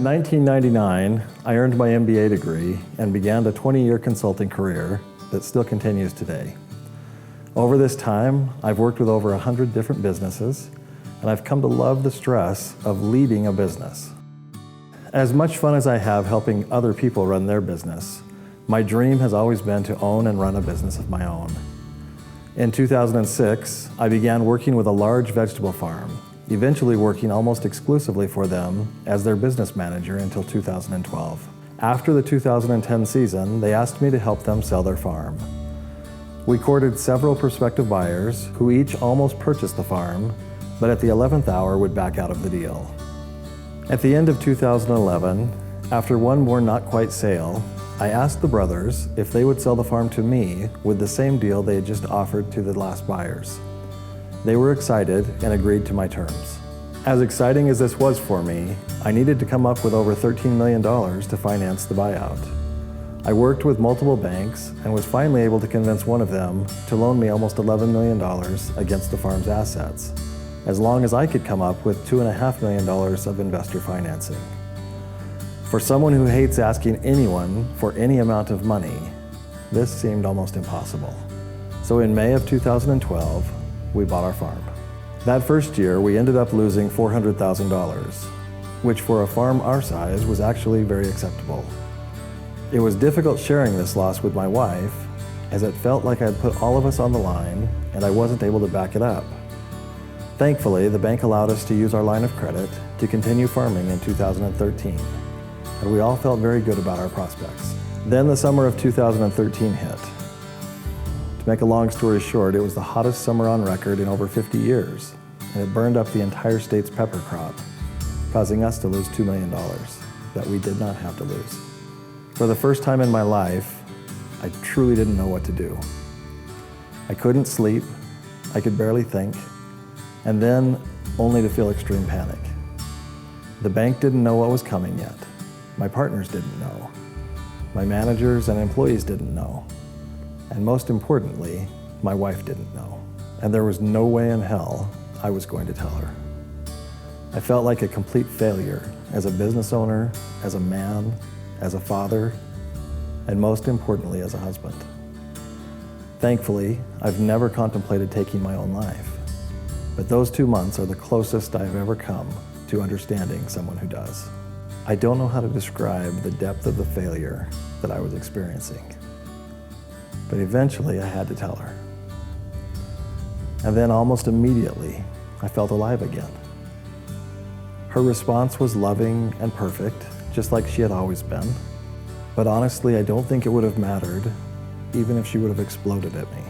1999, I earned my MBA degree and began a 20-year consulting career that still continues today. Over this time, I've worked with over 100 different businesses, and I've come to love the stress of leading a business. As much fun as I have helping other people run their business, my dream has always been to own and run a business of my own. In 2006, I began working with a large vegetable farm, eventually working almost exclusively for them as their business manager until 2012. After the 2010 season, they asked me to help them sell their farm. We courted several prospective buyers who each almost purchased the farm, but at the 11th hour would back out of the deal. At the end of 2011, after one more not quite sale, I asked the brothers if they would sell the farm to me with the same deal they had just offered to the last buyers. They were excited and agreed to my terms. As exciting as this was for me, I needed to come up with over $13 million to finance the buyout. I worked with multiple banks and was finally able to convince one of them to loan me almost $11 million against the farm's assets, as long as I could come up with $2.5 million of investor financing. For someone who hates asking anyone for any amount of money, this seemed almost impossible. So in May of 2012, we bought our farm. That first year, we ended up losing $400,000, which for a farm our size was actually very acceptable. It was difficult sharing this loss with my wife, as it felt like I had put all of us on the line and I wasn't able to back it up. Thankfully, the bank allowed us to use our line of credit to continue farming in 2013, and we all felt very good about our prospects. Then the summer of 2013 hit. To make a long story short, it was the hottest summer on record in over 50 years, and it burned up the entire state's pepper crop, causing us to lose $2 million that we did not have to lose. For the first time in my life, I truly didn't know what to do. I couldn't sleep, I could barely think, and then only to feel extreme panic. The bank didn't know what was coming yet. My partners didn't know. My managers and employees didn't know. And most importantly, my wife didn't know. And there was no way in hell I was going to tell her. I felt like a complete failure as a business owner, as a man, as a father, and most importantly, as a husband. Thankfully, I've never contemplated taking my own life, but those 2 months are the closest I've ever come to understanding someone who does. I don't know how to describe the depth of the failure that I was experiencing, but eventually I had to tell her. And then almost immediately, I felt alive again. Her response was loving and perfect, just like she had always been. But honestly, I don't think it would have mattered, even if she would have exploded at me.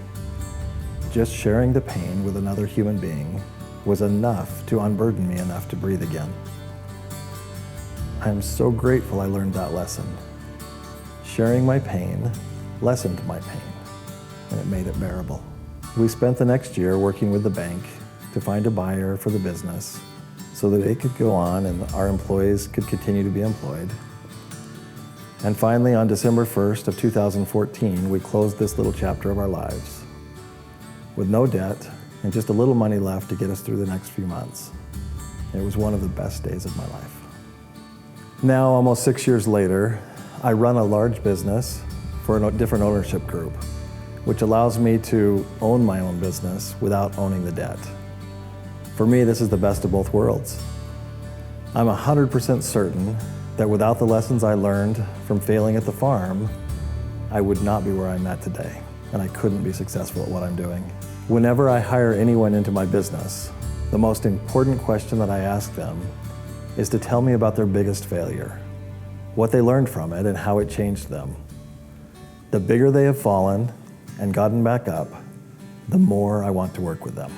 Just sharing the pain with another human being was enough to unburden me enough to breathe again. I am so grateful I learned that lesson. Sharing my pain lessened my pain, and it made it bearable. We spent the next year working with the bank to find a buyer for the business so that it could go on and our employees could continue to be employed. And finally, on December 1st of 2014, we closed this little chapter of our lives with no debt and just a little money left to get us through the next few months. It was one of the best days of my life. Now, almost 6 years later, I run a large business for a different ownership group, which allows me to own my own business without owning the debt. For me, this is the best of both worlds. I'm 100% certain that without the lessons I learned from failing at the farm, I would not be where I'm at today, and I couldn't be successful at what I'm doing. Whenever I hire anyone into my business, the most important question that I ask them is to tell me about their biggest failure, what they learned from it, and how it changed them. The bigger they have fallen and gotten back up, the more I want to work with them.